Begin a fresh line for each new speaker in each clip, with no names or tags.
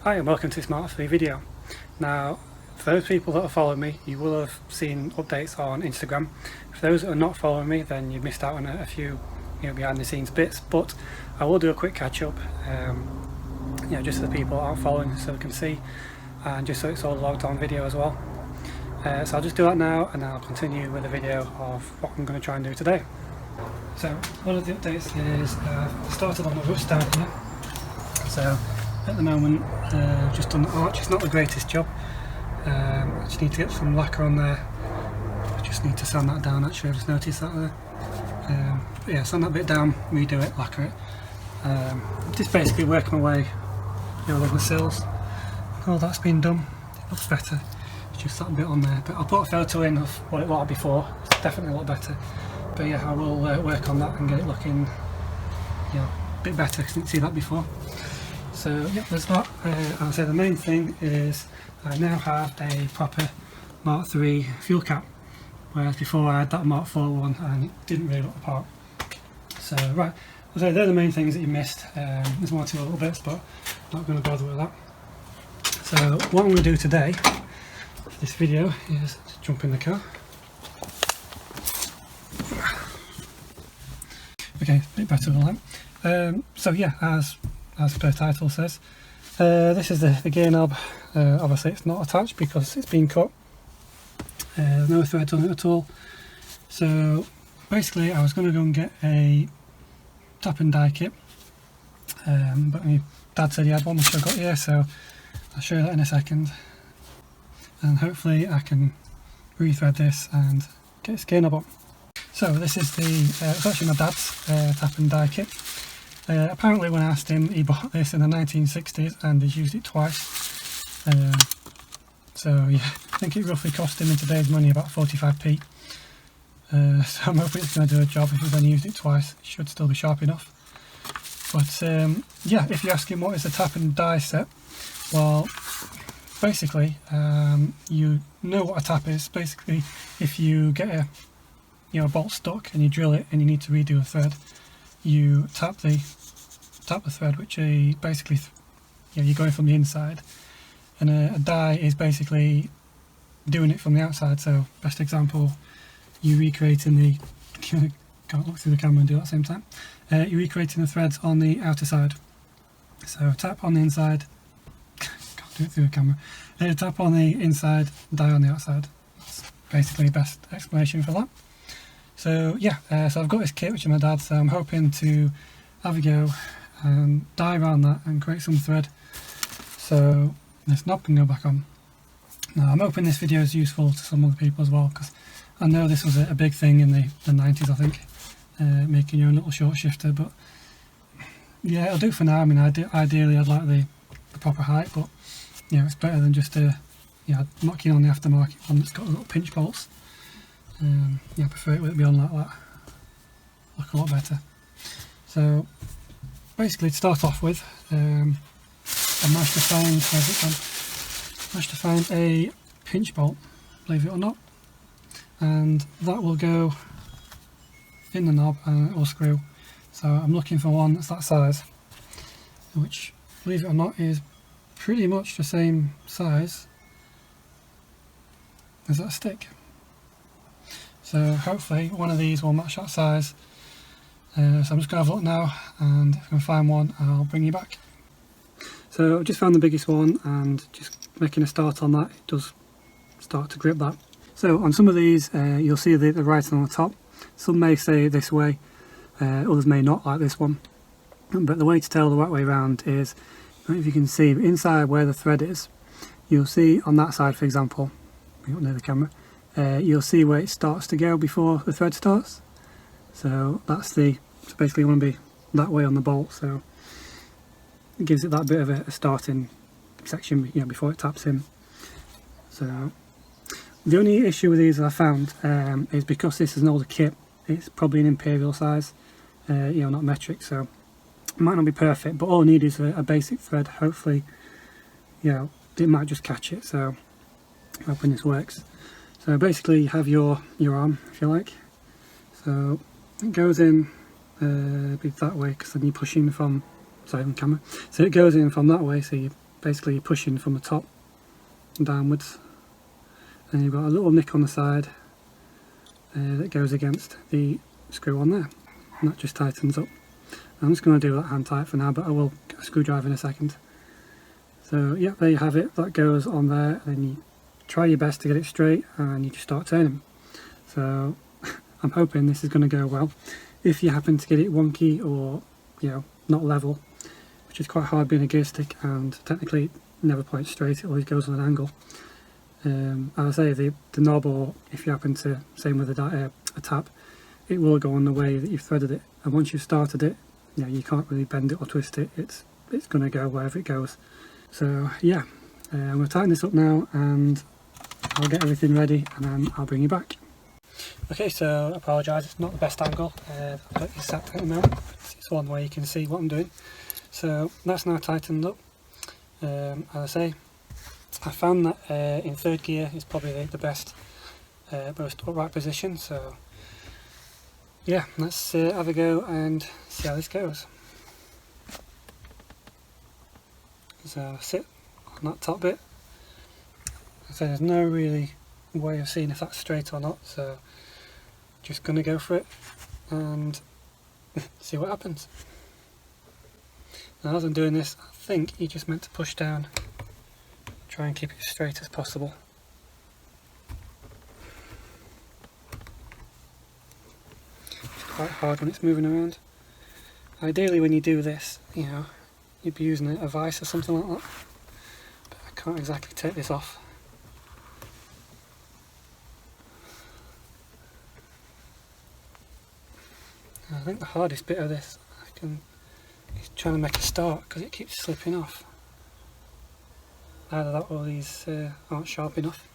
Hi and welcome to this Mark 3 video. Now, for those people that are following me, you will have seen updates on Instagram. For those that are not following me, then you've missed out on a few behind the scenes bits, but I will do a quick catch up just so the people aren't following so they can see, and just so it's all logged on video as well. So I'll just do that now and then I'll continue with the video of what I'm going to try and do today. So one of the updates is I've started on the rust down here. So at the moment, just on the arch, it's not the greatest job. I just need to get some lacquer on there. I just need to sand that down actually, I just noticed that there. But yeah, sand that bit down, redo it, lacquer it. Just basically working my way along the sills. All that's been done, it looks better. It's just that bit on there, but I'll put a photo in of what it was before. It's definitely a lot better. But yeah, I will work on that and get it looking a bit better because I didn't see that before. So yeah, there's that. I'll say the main thing is I now have a proper Mark 3 fuel cap, whereas before I had that Mark 4 one and it didn't really look the part. So right, I'll say they're the main things that you missed. There's one or two little bits, but I'm not going to bother with that. So what I'm going to do today for this video is jump in the car. Okay, a bit better than that. So yeah, as per title says, this is the gear knob. Obviously it's not attached because it's been cut. There's no threads on it at all. So basically I was going to go and get a tap and die kit, but my dad said he had one which I got here, so I'll show you that in a second, and hopefully I can re-thread this and get this gear knob on. So this is it's actually my dad's tap and die kit. Apparently when I asked him, he bought this in the 1960s and he's used it twice. So yeah, I think it roughly cost him in today's money about 45p. So I'm hoping it's going to do a job. If he's only used it twice, it should still be sharp enough. But yeah, if you ask him what is a tap and die set, well, basically you know what a tap is. Basically, if you get a bolt stuck and you drill it and you need to redo a thread, you tap the thread, which basically you're going from the inside, and a die is basically doing it from the outside. So best example, you recreating the can't look through the camera and do it at the same time. You're recreating the threads on the outer side. So tap on the inside, can't do it through the camera. Tap on the inside, die on the outside. That's basically the best explanation for that. So yeah, so I've got this kit which is my dad's, so I'm hoping to have a go and die around that and create some thread so this knob can go back on. Now I'm hoping this video is useful to some other people as well, because I know this was a big thing in the 90s, I think, making your own little short shifter, but yeah, it'll do for now. I mean, ideally I'd like the proper height, but it's better than just I'm not keen on the aftermarket one that's got little pinch bolts. I prefer it with it beyond like that, look a lot better. So basically, to start off with, I managed to find a pinch bolt, believe it or not, and that will go in the knob and it will screw. So I'm looking for one that's that size, which, believe it or not, is pretty much the same size as that stick. So hopefully one of these will match that size. So I'm just going to have a look now, and if I can find one I'll bring you back. So I've just found the biggest one, and just making a start on that, it does start to grip that. So on some of these you'll see the writing on the top. Some may say this way, others may not, like this one. But the way to tell the right way around is, if you can see inside where the thread is, you'll see on that side, for example, bring it up near the camera, you'll see where it starts to go before the thread starts. So that's so basically you want to be that way on the bolt, so it gives it that bit of a starting section before it taps in. So the only issue with these that I found is because this is an older kit, it's probably an imperial size, not metric, so it might not be perfect, but all I need is a basic thread. Hopefully it might just catch it, so I'm hoping this works. So basically you have your arm, if you like, so it goes in be that way, because then you're pushing from, sorry, on camera, so it goes in from that way, so you basically pushing from the top downwards, and you've got a little nick on the side that goes against the screw on there, and that just tightens up. I'm just going to do that hand tight for now, but I will get a screwdriver in a second. So yeah, there you have it, that goes on there, and then you try your best to get it straight and you just start turning. So I'm hoping this is going to go well. If you happen to get it wonky or, you know, not level, which is quite hard being a gear stick, and technically it never points straight, it always goes on an angle. As I say, the knob, or if you happen to, same with a tap, it will go on the way that you've threaded it, and once you've started it, you know, you can't really bend it or twist it, it's going to go wherever it goes. So yeah, I'm going to tighten this up now and I'll get everything ready and then I'll bring you back. Okay, so I apologise, it's not the best angle, I've got it sat at the moment, it's one way you can see what I'm doing. So that's now tightened up. As I say, I found that in third gear is probably the best, most upright position, so yeah, let's have a go and see how this goes. So sit on that top bit. So there's no really way of seeing if that's straight or not, so just gonna go for it and see what happens. Now as I'm doing this, I think you just meant to push down, try and keep it straight as possible. It's quite hard when it's moving around. Ideally when you do this, you know, you'd be using a vise or something like that, but I can't exactly take this off. I think the hardest bit of this is trying to make a start because it keeps slipping off. Either that or these aren't sharp enough.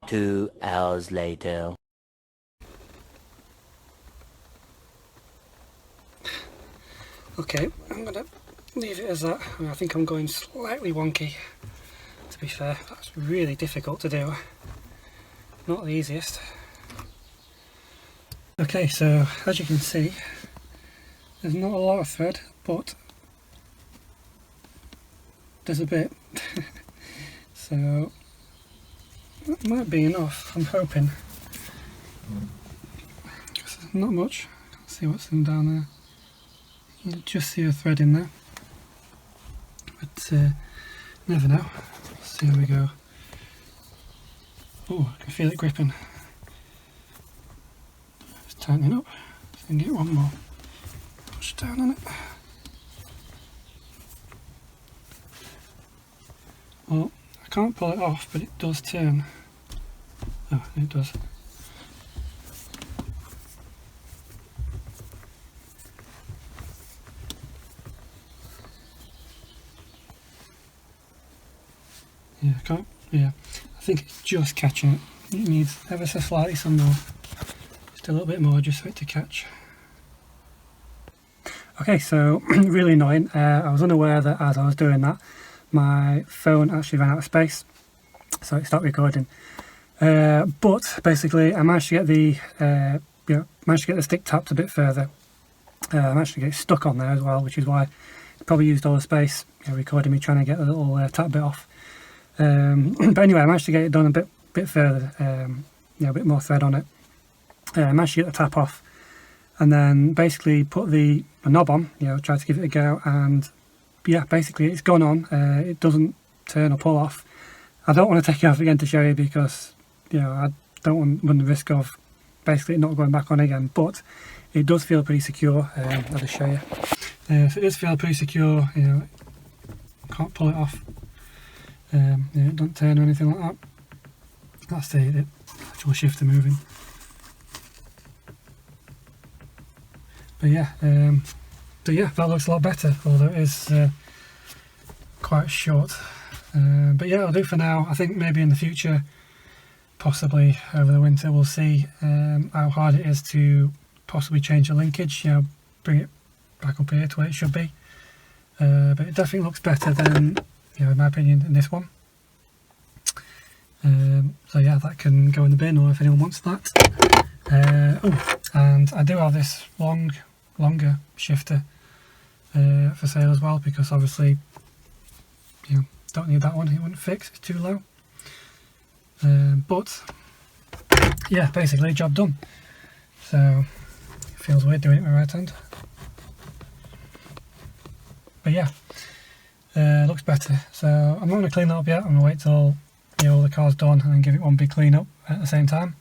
Two hours later.
Okay, I'm going to leave it as that. I think I'm going slightly wonky, to be fair. That's really difficult to do. Not the easiest. Okay, so as you can see, there's not a lot of thread, but there's a bit. So that might be enough, I'm hoping. There's not much. Can't see what's in down there. You can just see a thread in there, but never know. Let's see how we go. Oh, I can feel it gripping. Just tightening up. So I can get one more push down on it. Well, I can't pull it off, but it does turn. Oh, it does. Yeah, I think it's just catching it. It needs ever so slightly some more, just a little bit more just for it to catch. Okay, so really annoying. I was unaware that as I was doing that, my phone actually ran out of space, so it stopped recording. But basically, I managed to get the stick tapped a bit further. I managed to get it stuck on there as well, which is why it probably used all the space, recording me trying to get the little tap bit off. But anyway, I managed to get it done a bit further, a bit more thread on it. I managed to get the tap off, and then basically put the knob on, tried to give it a go, and yeah, basically it's gone on. It doesn't turn or pull off. I don't want to take it off again to show you because I don't want to run the risk of basically not going back on again, but it does feel pretty secure. I'll just show you. So it does feel pretty secure, can't pull it off. It doesn't turn or anything like that. That's the actual shifter moving. But yeah, that looks a lot better, although it is quite short. But yeah, I'll do for now. I think maybe in the future, possibly over the winter, we'll see how hard it is to possibly change the linkage, bring it back up here to where it should be. But it definitely looks better than, in my opinion, in this one. So yeah, that can go in the bin, or if anyone wants that, Oh, and I do have this longer shifter for sale as well, because obviously, you know, don't need that one, it wouldn't fix, it's too low. But yeah, basically job done. So it feels weird doing it with my right hand, but yeah, looks better. So I'm not going to clean that up yet. I'm going to wait till, you know, all the car's done and then give it one big clean up at the same time.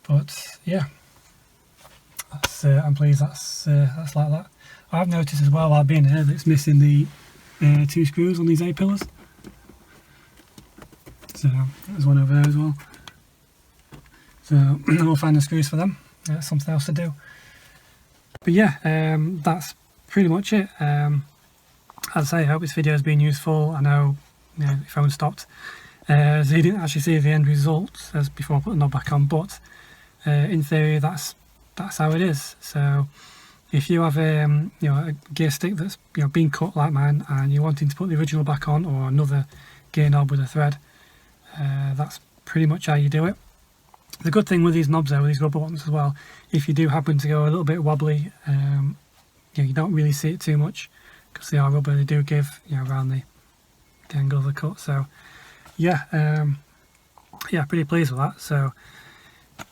But yeah, that's, I'm pleased that's like that. I've noticed as well, while being here, that it's missing the 2 screws on these A-pillars. So there's one over there as well. So we'll find the screws for them. That's something else to do. But yeah, that's pretty much it. As I say, I hope this video has been useful. I know, you know, the phone stopped, so you didn't actually see the end result as before I put the knob back on, but in theory that's how it is. So if you have you know, a gear stick that's, you know, been cut like mine, and you're wanting to put the original back on, or another gear knob with a thread, that's pretty much how you do it. The good thing with these knobs though, with these rubber ones as well, if you do happen to go a little bit wobbly, you know, you don't really see it too much, because they are rubber. They do give, you know, around the angle of the cut. So yeah, yeah, pretty pleased with that. So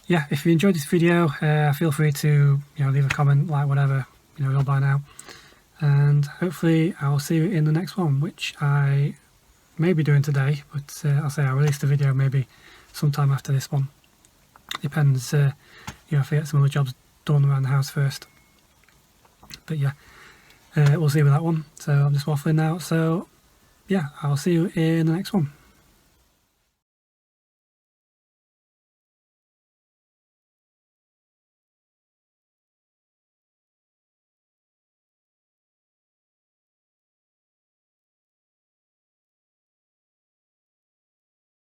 yeah, if you enjoyed this video, feel free to, you know, leave a comment, like, whatever, you know, you'll by now, and hopefully I'll see you in the next one, which I may be doing today, but I'll say I'll release the video maybe sometime after this one. Depends, you know, if I get some other jobs done around the house first. But yeah, we'll see with that one. So I'm just waffling now. So yeah, I'll see you in the next one.